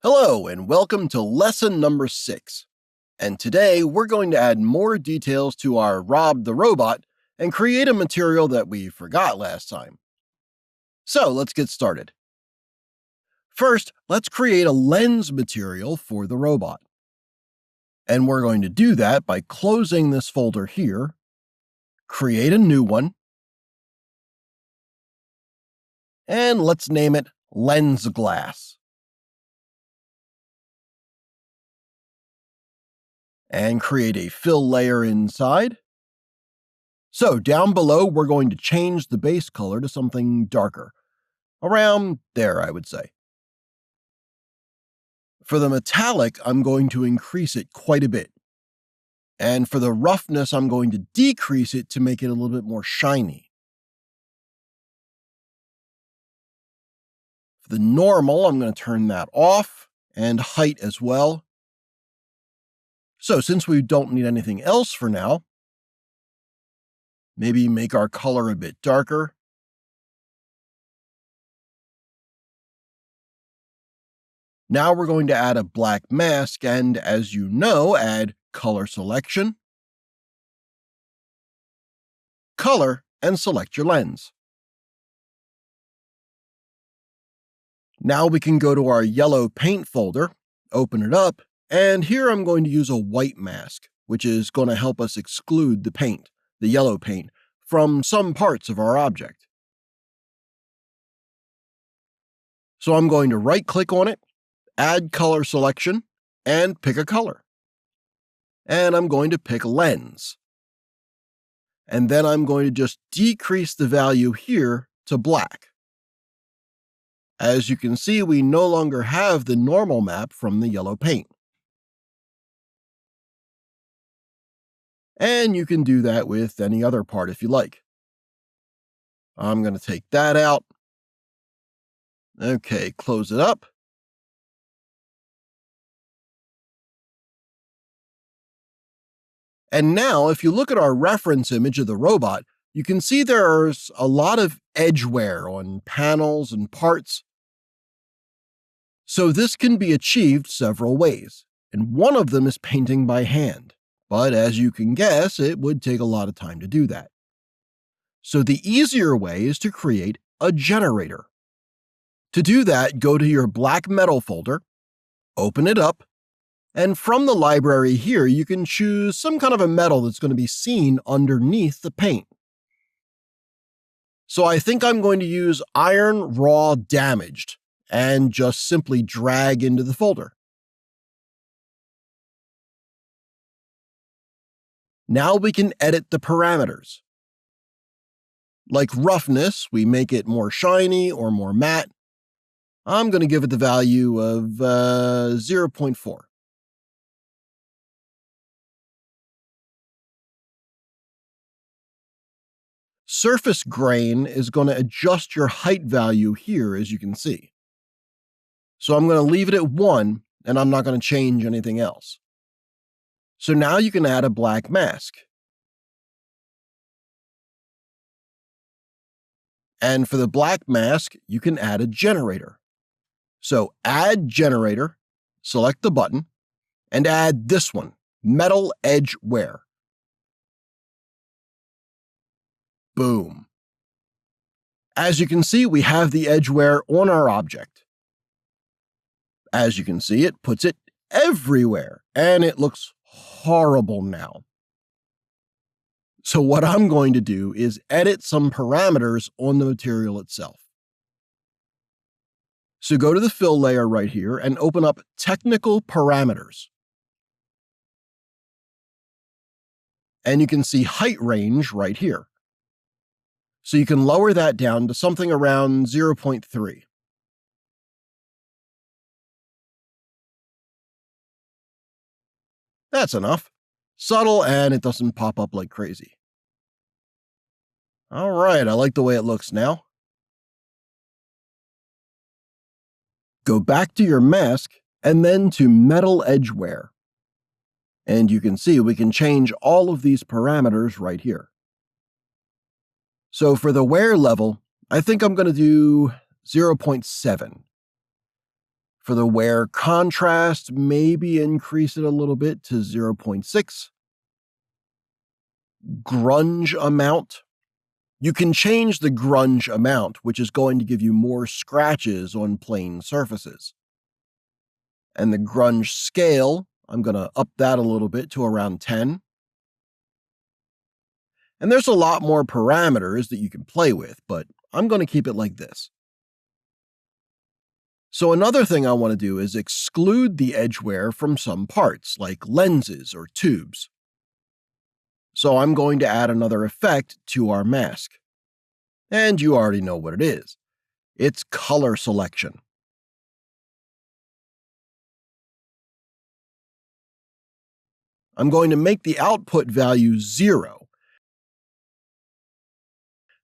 Hello and welcome to lesson number 6. And today we're going to add more details to our Rob the Robot and create a material that we forgot last time. So let's get started. First, let's create a lens material for the robot. And we're going to do that by closing this folder here, create a new one, and let's name it Lens Glass. And create a fill layer inside. So down below, we're going to change the base color to something darker. Around there, I would say. For the metallic, I'm going to increase it quite a bit. And for the roughness, I'm going to decrease it to make it a little bit more shiny. For the normal, I'm going to turn that off, and height as well. So since we don't need anything else for now, maybe make our color a bit darker. Now we're going to add a black mask and, as you know, add color selection, color, and select your lens. Now we can go to our yellow paint folder, open it up, and here I'm going to use a white mask, which is going to help us exclude the paint, the yellow paint, from some parts of our object. So I'm going to right-click on it, add color selection, and pick a color. And I'm going to pick lens. And then I'm going to just decrease the value here to black. As you can see, we no longer have the normal map from the yellow paint. And you can do that with any other part if you like. I'm going to take that out. Okay, close it up. And now, if you look at our reference image of the robot, you can see there's a lot of edge wear on panels and parts. So this can be achieved several ways, and one of them is painting by hand. But as you can guess, it would take a lot of time to do that. So the easier way is to create a generator. To do that, go to your black metal folder, open it up, and from the library here, you can choose some kind of a metal that's going to be seen underneath the paint. So I think I'm going to use iron raw damaged and just simply drag into the folder. Now we can edit the parameters. Like roughness, we make it more shiny or more matte. I'm going to give it the value of 0.4. Surface grain is going to adjust your height value here, as you can see. So I'm going to leave it at 1, and I'm not going to change anything else. So now you can add a black mask. And for the black mask, you can add a generator. So add generator, select the button, and add this one, metal edge wear. Boom. As you can see, we have the edge wear on our object. As you can see, it puts it everywhere, and it looks horrible now. So what I'm going to do is edit some parameters on the material itself. So go to the fill layer right here and open up Technical Parameters. And you can see height range right here. So you can lower that down to something around 0.3. That's enough. Subtle, and it doesn't pop up like crazy. All right, I like the way it looks now. Go back to your mask and then to metal edge wear. And you can see we can change all of these parameters right here. So for the wear level, I think I'm going to do 0.7. For the wear contrast, maybe increase it a little bit to 0.6. Grunge amount. You can change the grunge amount, which is going to give you more scratches on plain surfaces. And the grunge scale, I'm going to up that a little bit to around 10. And there's a lot more parameters that you can play with, but I'm going to keep it like this. So another thing I want to do is exclude the edge wear from some parts, like lenses or tubes. So I'm going to add another effect to our mask. And you already know what it is. It's color selection. I'm going to make the output value 0.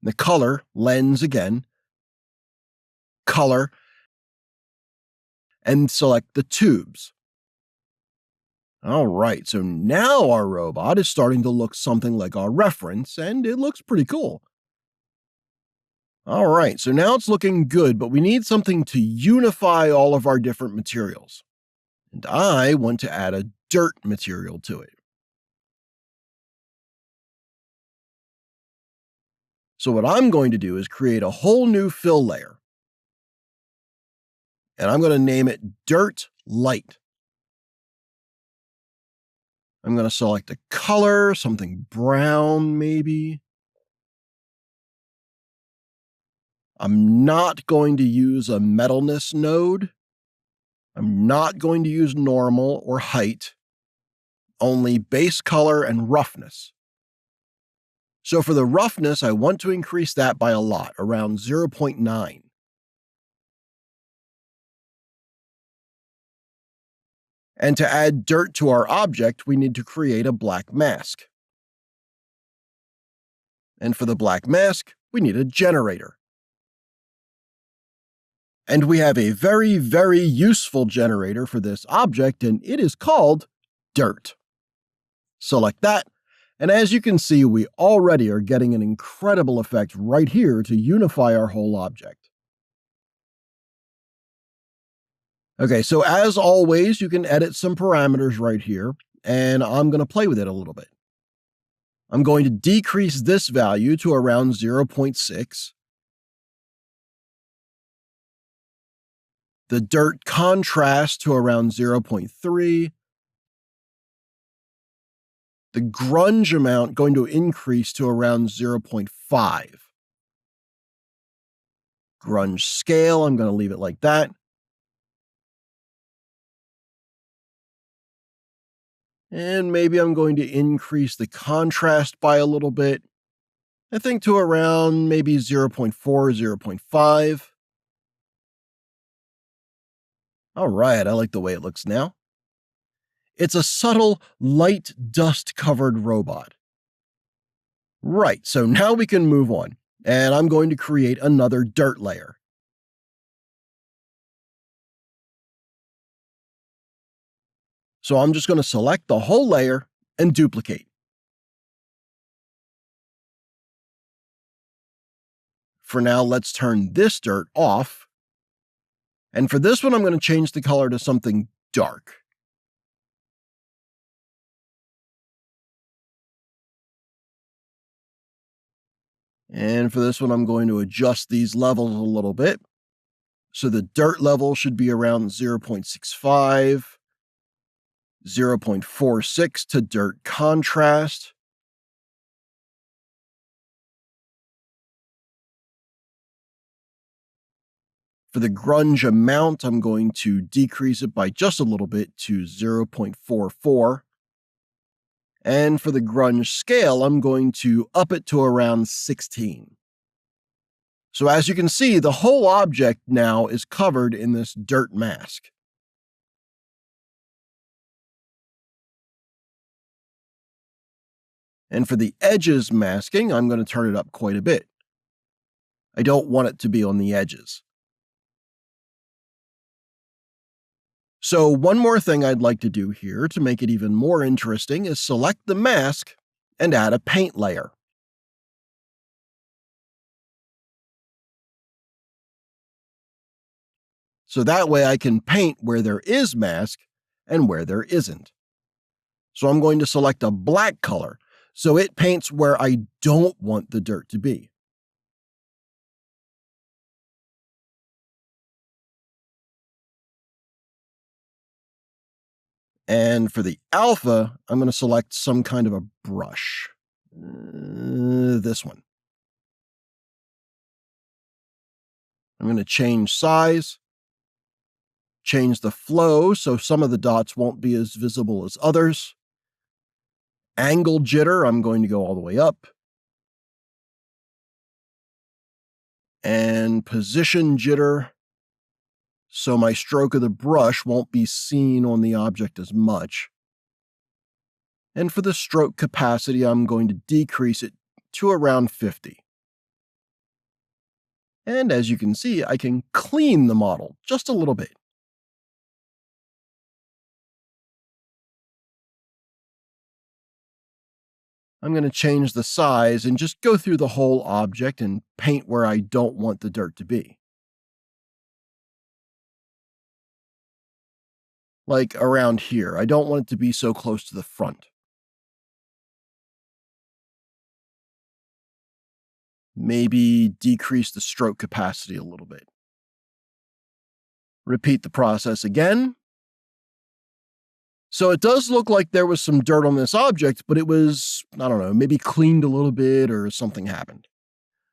The color, lens again, color, and select the tubes. All right, so now our robot is starting to look something like our reference, and it looks pretty cool. All right, so now it's looking good, but we need something to unify all of our different materials. And I want to add a dirt material to it. So what I'm going to do is create a whole new fill layer. And I'm going to name it Dirt Light. I'm going to select a color, something brown maybe. I'm not going to use a metalness node. I'm not going to use normal or height, only base color and roughness. So for the roughness, I want to increase that by a lot, around 0.9. And to add dirt to our object, we need to create a black mask. And for the black mask, we need a generator. And we have a very, very useful generator for this object, and it is called dirt. Select that, and as you can see, we already are getting an incredible effect right here to unify our whole object. Okay, so as always, you can edit some parameters right here, and I'm going to play with it a little bit. I'm going to decrease this value to around 0.6. The dirt contrast to around 0.3. The grunge amount going to increase to around 0.5. Grunge scale, I'm going to leave it like that. And maybe I'm going to increase the contrast by a little bit. I think to around maybe 0.4, 0.5. All right, I like the way it looks now. It's a subtle, light, dust-covered robot. Right, so now we can move on, and I'm going to create another dirt layer. So I'm just going to select the whole layer and duplicate. For now, let's turn this dirt off. And for this one, I'm going to change the color to something dark. And for this one, I'm going to adjust these levels a little bit. So the dirt level should be around 0.65, 0.46 to dirt contrast. For the grunge amount, I'm going to decrease it by just a little bit to 0.44. And for the grunge scale, I'm going to up it to around 16. So as you can see, the whole object now is covered in this dirt mask. And for the edges masking, I'm going to turn it up quite a bit. I don't want it to be on the edges. So one more thing I'd like to do here to make it even more interesting is select the mask and add a paint layer. So that way I can paint where there is mask and where there isn't. So I'm going to select a black color so it paints where I don't want the dirt to be. And for the alpha, I'm going to select some kind of a brush. This one. I'm going to change size, change the flow so some of the dots won't be as visible as others. Angle jitter, I'm going to go all the way up. And position jitter, so my stroke of the brush won't be seen on the object as much. And for the stroke capacity, I'm going to decrease it to around 50. And as you can see, I can clean the model just a little bit. I'm going to change the size and just go through the whole object and paint where I don't want the dirt to be. Like around here, I don't want it to be so close to the front. Maybe decrease the stroke capacity a little bit. Repeat the process again. So it does look like there was some dirt on this object, but it was, I don't know, maybe cleaned a little bit or something happened.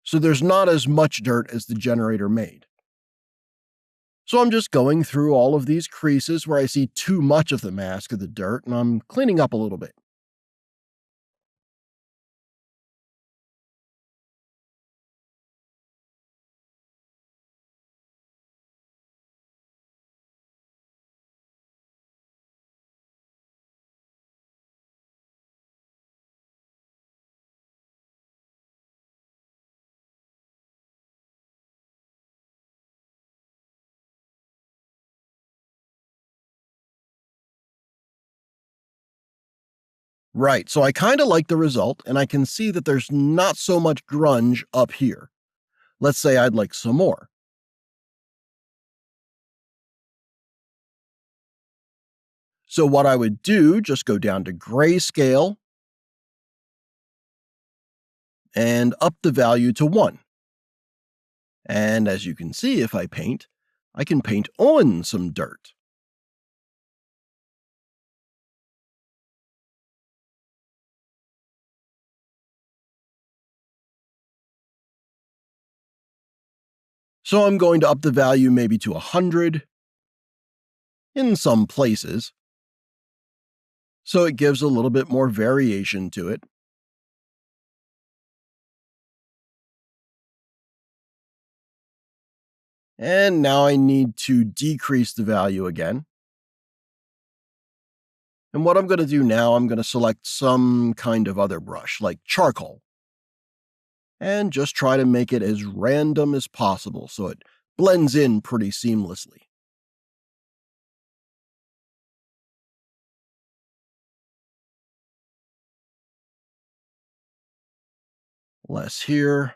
So there's not as much dirt as the generator made. So I'm just going through all of these creases where I see too much of the mask of the dirt, and I'm cleaning up a little bit. Right, so I kind of like the result, and I can see that there's not so much grunge up here. Let's say I'd like some more. So what I would do, just go down to grayscale and up the value to 1. And as you can see, if I paint, I can paint on some dirt. So I'm going to up the value maybe to 100 in some places, so it gives a little bit more variation to it. And now I need to decrease the value again. And what I'm going to do now, I'm going to select some kind of other brush, like charcoal, and just try to make it as random as possible so it blends in pretty seamlessly. Less here.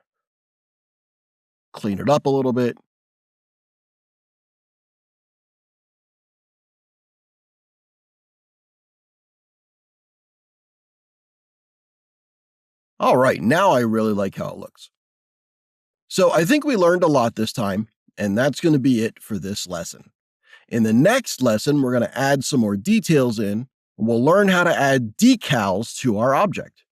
Clean it up a little bit. All right, now I really like how it looks. So I think we learned a lot this time, and that's going to be it for this lesson. In the next lesson, we're going to add some more details in, and we'll learn how to add decals to our object.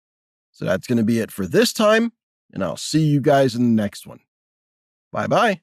So that's going to be it for this time, and I'll see you guys in the next one. Bye-bye.